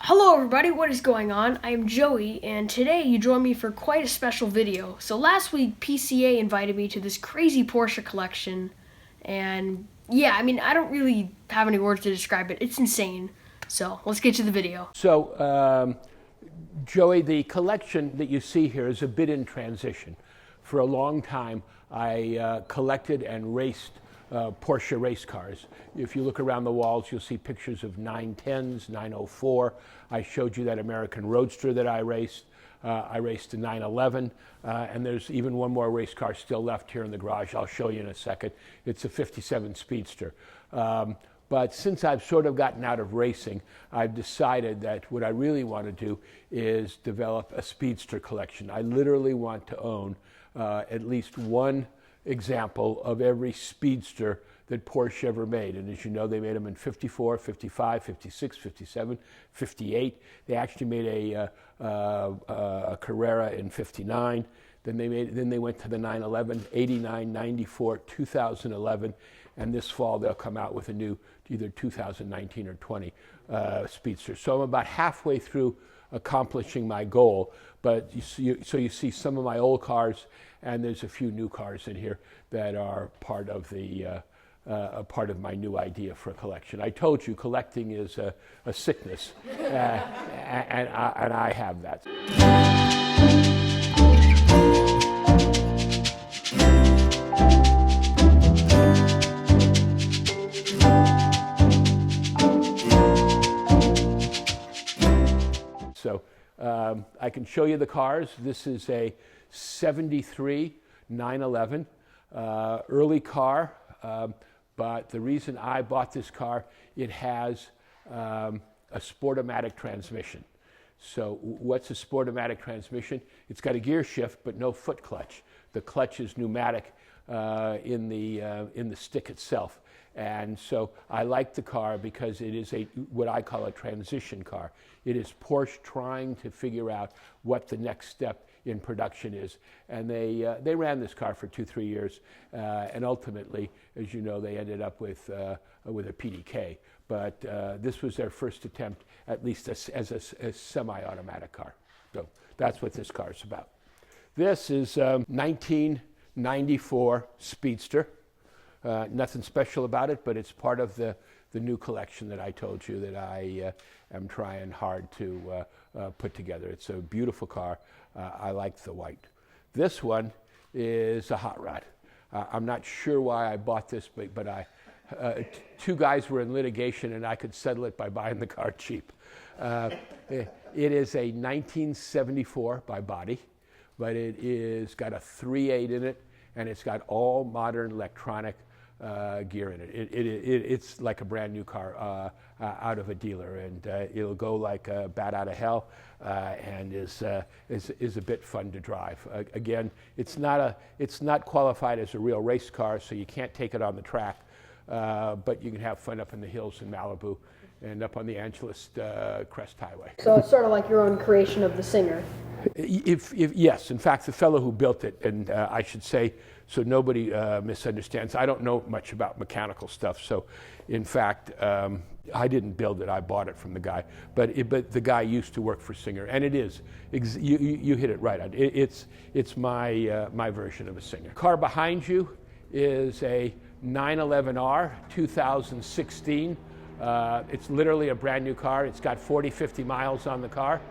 Hello everybody, what is going on? I am Joey, and today you join me for quite a special video. So last week, PCA invited me to this crazy Porsche collection, and yeah, I don't really have any words to describe it. It's insane. So let's get to the video. So, Joey, the collection that you see here is a bit in transition. For a long time, I collected and raced Porsche race cars. If you look around the walls, you'll see pictures of 910s, 904. I showed you that American Roadster that I raced. I raced a 911, and there's even one more race car still left here in the garage. I'll show you in a second. It's a 57 Speedster. But since I've sort of gotten out of racing, I've decided that what I really want to do is develop a Speedster collection. I literally want to own at least one example of every Speedster that Porsche ever made. And as you know, they made them in 54, 55, 56, 57, 58. They actually made a Carrera in 59. Then they went to the 911, 89, 94, 2011, and this fall they'll come out with a new either 2019 or 20 Speedster. So I'm about halfway through accomplishing my goal, but you see some of my old cars, and there's a few new cars in here that are part of my new idea for a collection. I told you collecting is a sickness, and I have that. So I can show you the cars. This is a 73 911, early car, but the reason I bought this car, it has a Sportomatic transmission. So what's a Sportomatic transmission? It's got a gear shift, but no foot clutch. The clutch is pneumatic in the stick itself. And so I like the car because it is what I call a transition car. It is Porsche trying to figure out what the next step in production is. And they ran this car for 2-3 years, and ultimately, as you know, they ended up with a PDK. But this was their first attempt, at least as a semi-automatic car. So that's what this car is about. This is 1994 Speedster. Nothing special about it, but it's part of the new collection that I told you that I am trying hard to put together. It's a beautiful car. I like the white. This one is a hot rod. I'm not sure why I bought this, but two guys were in litigation and I could settle it by buying the car cheap. It is a 1974 by body, but it is got a 3.8 in it, and it's got all modern electronic gear in it. It's like a brand new car out of a dealer, and it'll go like a bat out of hell, and is a bit fun to drive. Again, it's not qualified as a real race car, so you can't take it on the track, but you can have fun up in the hills in Malibu and up on the Angeles Crest Highway. So it's sort of like your own creation of the singer. Yes, in fact, the fellow who built it, and I should say, so nobody misunderstands, I don't know much about mechanical stuff. So, in fact, I didn't build it. I bought it from the guy. But the guy used to work for Singer, and it is. You hit it right. It's my version of a Singer. Car behind you is a 911R 2016. It's literally a brand new car. It's got 40-50 miles on the car.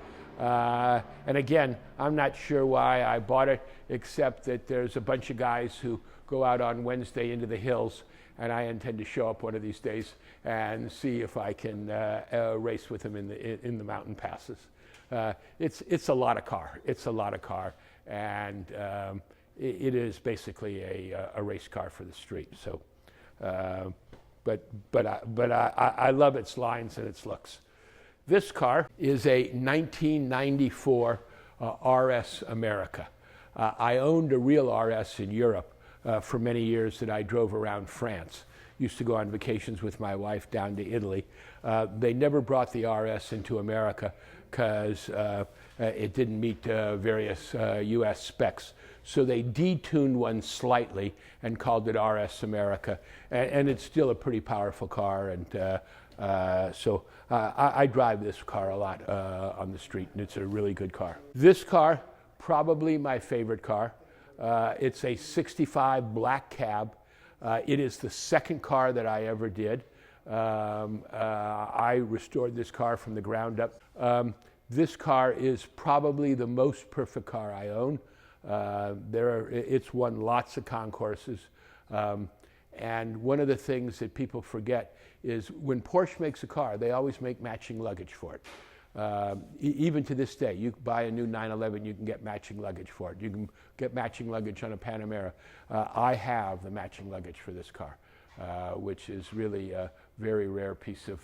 And again, I'm not sure why I bought it, except that there's a bunch of guys who go out on Wednesday into the hills, and I intend to show up one of these days and see if I can race with them in the mountain passes. It's a lot of car. It's a lot of car, and it is basically a race car for the street. So, but I love its lines and its looks. This car is a 1994 RS America. I owned a real RS in Europe for many years that I drove around France. Used to go on vacations with my wife down to Italy. They never brought the RS into America because it didn't meet various US specs. So they detuned one slightly and called it RS America. And it's still a pretty powerful car, and I drive this car a lot on the street, and it's a really good car. This car, probably my favorite car. It's a 65 black cab. It is the second car that I ever did. I restored this car from the ground up. This car is probably the most perfect car I own. It's won lots of concourses. And one of the things that people forget is when Porsche makes a car, they always make matching luggage for it. Even to this day, you buy a new 911, you can get matching luggage for it. You can get matching luggage on a Panamera. I have the matching luggage for this car, which is really a very rare piece of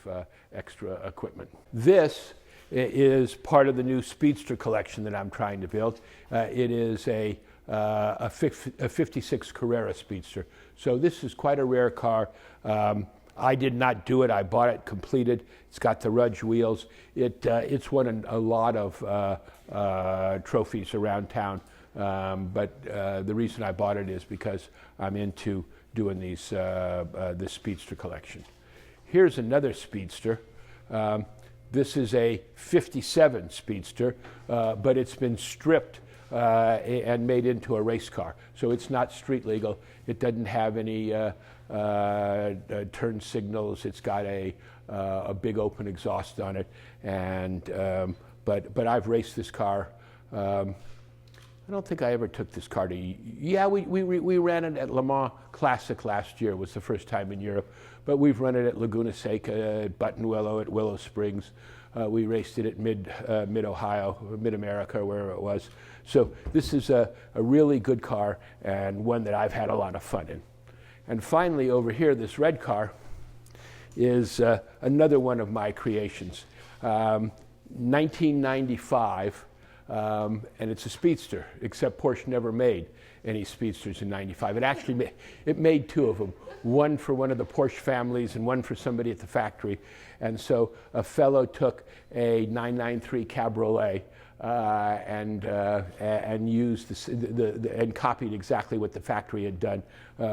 extra equipment. This is part of the new Speedster collection that I'm trying to build. It is a 56 Carrera Speedster. So this is quite a rare car. I did not do it. I bought it completed. It's got the Rudge wheels. It's won a lot of trophies around town. But the reason I bought it is because I'm into doing this Speedster collection. Here's another Speedster. This is a 57 Speedster, but it's been stripped and made into a race car. So it's not street legal. It doesn't have any turn signals. It's got a big open exhaust on it. And but I've raced this car. I don't think I ever took this car to. Yeah, we ran it at Le Mans Classic last year. It was the first time in Europe. But we've run it at Laguna Seca, at Buttonwillow, at Willow Springs. We raced it at Mid-Ohio, Mid-America, wherever it was. So this is a really good car and one that I've had a lot of fun in. And finally, over here, this red car is another one of my creations. 1995, and it's a Speedster, except Porsche never made any Speedsters in 95. It actually made two of them, one for one of the Porsche families and one for somebody at the factory. And so a fellow took a 993 Cabriolet and used and copied exactly what the factory had done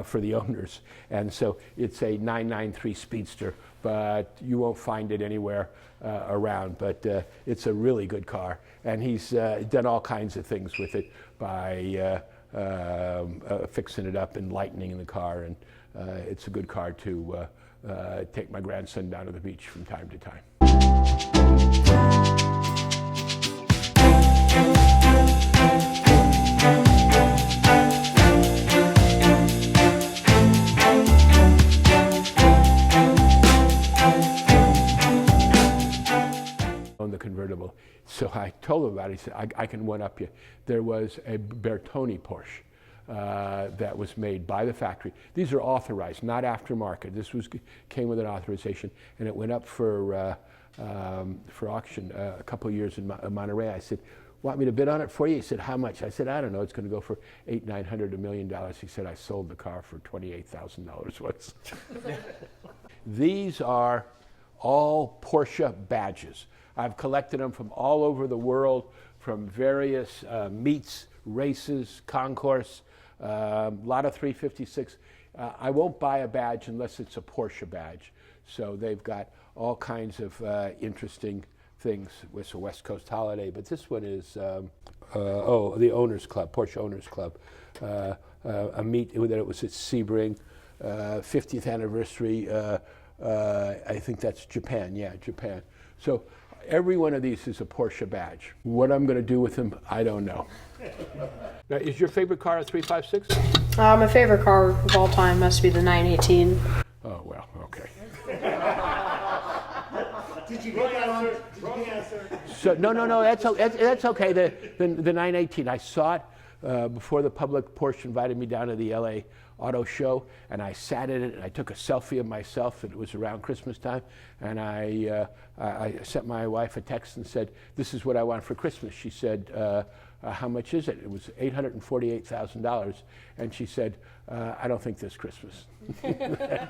for the owners. And so it's a 993 Speedster, but you won't find it anywhere around. But it's a really good car, and he's done all kinds of things with it by fixing it up and lightening the car, and it's a good car to take my grandson down to the beach from time to time. On the convertible. So I told him about it. He said, I can one-up you. There was a Bertoni Porsche that was made by the factory. These are authorized, not aftermarket. This came with an authorization, and it went up for auction a couple of years in Monterey. I said, want me to bid on it for you? He said, how much? I said, I don't know. It's going to go for $800, $900, $1 million. He said, I sold the car for $28,000 once. These are all Porsche badges. I've collected them from all over the world, from various meets, races, concourse, a lot of 356. I won't buy a badge unless it's a Porsche badge. So they've got all kinds of interesting things. It's a West Coast holiday, but this one is, the Owners Club, Porsche Owners Club. A meet that it was at Sebring, 50th anniversary. I think that's Japan, yeah, Japan. So every one of these is a Porsche badge. What I'm going to do with them, I don't know. Now, is your favorite car a 356? My favorite car of all time has to be the 918. Oh, well, okay. Did you get that on? Did you get answer? So, no, that's okay. The 918, I saw it before the public. Porsche invited me down to the LA Auto Show, and I sat in it, and I took a selfie of myself, and it was around Christmas time, and I sent my wife a text and said, this is what I want for Christmas. She said, how much is it? It was $848,000, and she said, I don't think this Christmas. She said,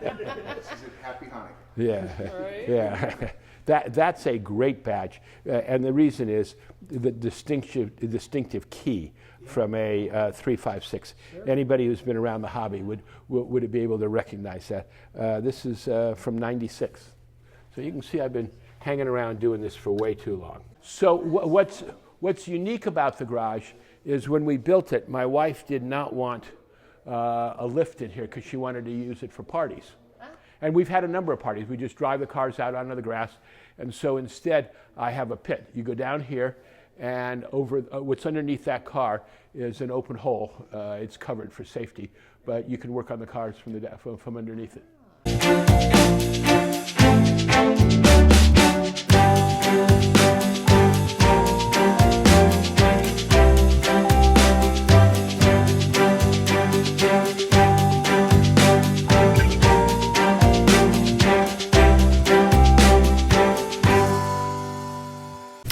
Happy Hanukkah. Yeah, right. Yeah. That's a great badge, and the reason is the distinctive key from a 356. Sure. Anybody who's been around the hobby would be able to recognize that. This is from '96, So you can see I've been hanging around doing this for way too long. So what's unique about the garage is when we built it, my wife did not want a lift in here because she wanted to use it for parties. And we've had a number of parties. We just drive the cars out onto the grass. And so instead, I have a pit. You go down here, and over what's underneath that car is an open hole. It's covered for safety, but you can work on the cars from underneath it.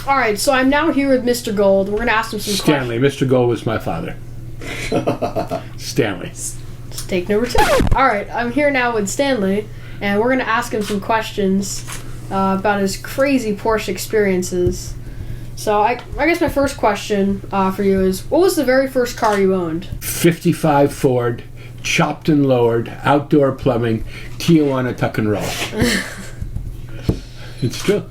All right, so I'm now here with Mr. Gold. We're gonna ask him some Stanley. Mr. Gold was my father. Stanley. Take number 2. All right, I'm here now with Stanley, and we're gonna ask him some questions about his crazy Porsche experiences. So I guess my first question for you is, what was the very first car you owned? 55 Ford, chopped and lowered, outdoor plumbing, Tijuana tuck and roll. It's true.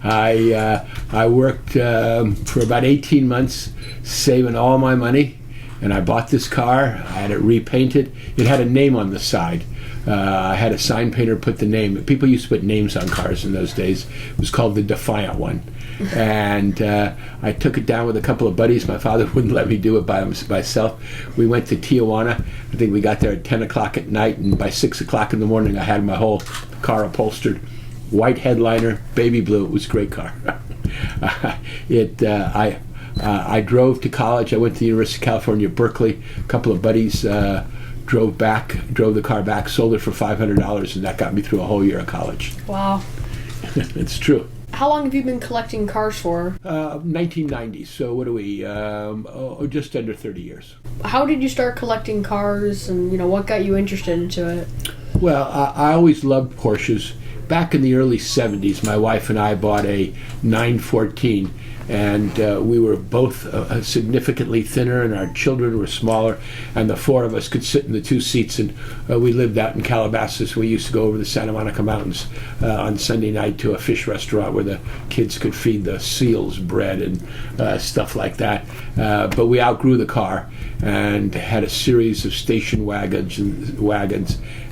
I worked for about 18 months saving all my money, and I bought this car. I had it repainted. It had a name on the side. I had a sign painter put the name. People used to put names on cars in those days. It was called the Defiant one. And I took it down with a couple of buddies. My father wouldn't let me do it by myself. We went to Tijuana. I think we got there at 10 o'clock at night, and by 6 o'clock in the morning I had my whole car upholstered. White headliner, baby blue. It was a great car. I drove to college. I went to the University of California, Berkeley. A couple of buddies drove the car back, sold it for $500, and that got me through a whole year of college. Wow. It's true. How long have you been collecting cars for? 1990. So what are we? Just under 30 years. How did you start collecting cars, and what got you interested into it? Well, I always loved Porsches. Back in the early 70s, my wife and I bought a 914, and we were both significantly thinner, and our children were smaller, and the four of us could sit in the two seats, and we lived out in Calabasas. We used to go over the Santa Monica Mountains on Sunday night to a fish restaurant where the kids could feed the seals bread and stuff like that. But we outgrew the car and had a series of station wagons,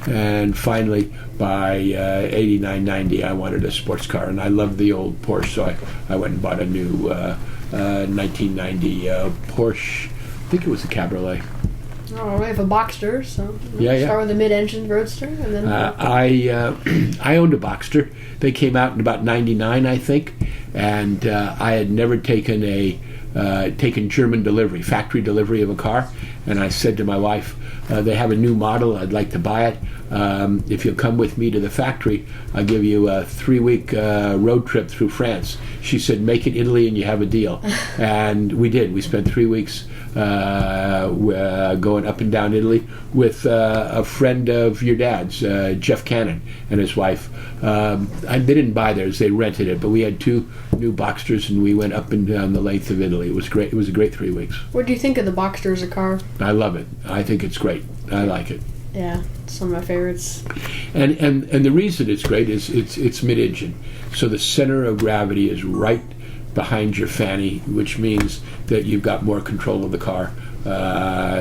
and finally by 89, 90, I wanted a sports car, and I loved the old Porsche, so I went and bought a new 1990 Porsche. I think it was a Cabriolet. Oh, we have a Boxster, so yeah. Start with a mid-engine Roadster, and then I owned a Boxster. They came out in about 99, I think, and I had never taken German delivery, factory delivery of a car, and I said to my wife, they have a new model, I'd like to buy it. If you'll come with me to the factory, I'll give you a 3-week road trip through France. She said, make it Italy and you have a deal. And we did. We spent 3 weeks going up and down Italy with a friend of your dad's, Jeff Cannon, and his wife. They didn't buy theirs, they rented it, but we had 2 new Boxsters, and we went up and down the length of Italy. It was great. It was a great 3 weeks. What do you think of the Boxster as a car? I love it. I think it's great. I like it. Yeah, it's one of my favorites. And the reason it's great is it's mid-engine, so the center of gravity is right behind your fanny, which means that you've got more control of the car.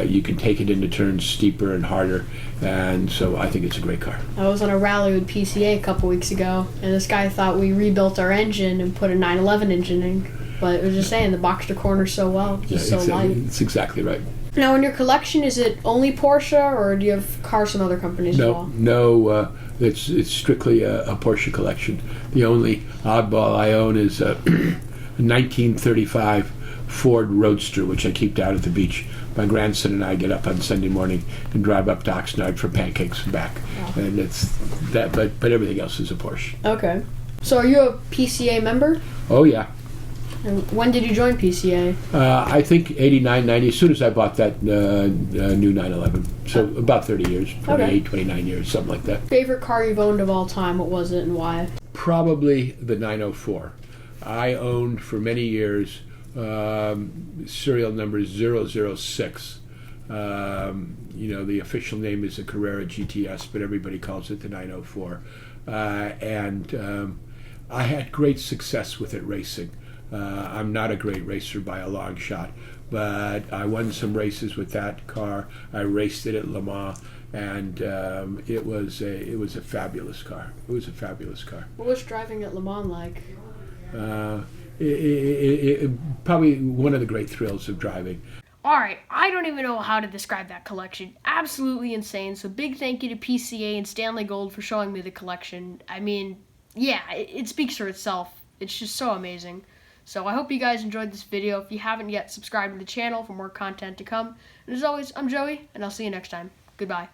You can take it into turns steeper and harder, and so I think it's a great car. I was on a rally with PCA a couple weeks ago, and this guy thought we rebuilt our engine and put a 911 engine in, but it was just saying the Boxster corners so well, just so light. It's exactly right. Now, in your collection, is it only Porsche, or do you have cars from other companies as well? No, it's strictly a Porsche collection. The only oddball I own is a 1935 Ford Roadster, which I keep down at the beach. My grandson and I get up on Sunday morning and drive up to Oxnard for pancakes and back. Oh. And it's that, but everything else is a Porsche. Okay. So are you a PCA member? Oh, yeah. And when did you join PCA? I think 89, 90, as soon as I bought that new 911. So about 30 years, 28, 29 years, something like that. Favorite car you've owned of all time, what was it and why? Probably the 904. I owned for many years serial number 006. The official name is the Carrera GTS, but everybody calls it the 904. and I had great success with it racing. I'm not a great racer by a long shot, but I won some races with that car. I raced it at Le Mans, and it was a fabulous car. It was a fabulous car. What was driving at Le Mans like? Probably one of the great thrills of driving. Alright, I don't even know how to describe that collection. Absolutely insane. So big thank you to PCA and Stanley Gold for showing me the collection. I mean, yeah, it speaks for itself. It's just so amazing. So I hope you guys enjoyed this video. If you haven't yet, subscribe to the channel for more content to come. And as always, I'm Joey, and I'll see you next time. Goodbye.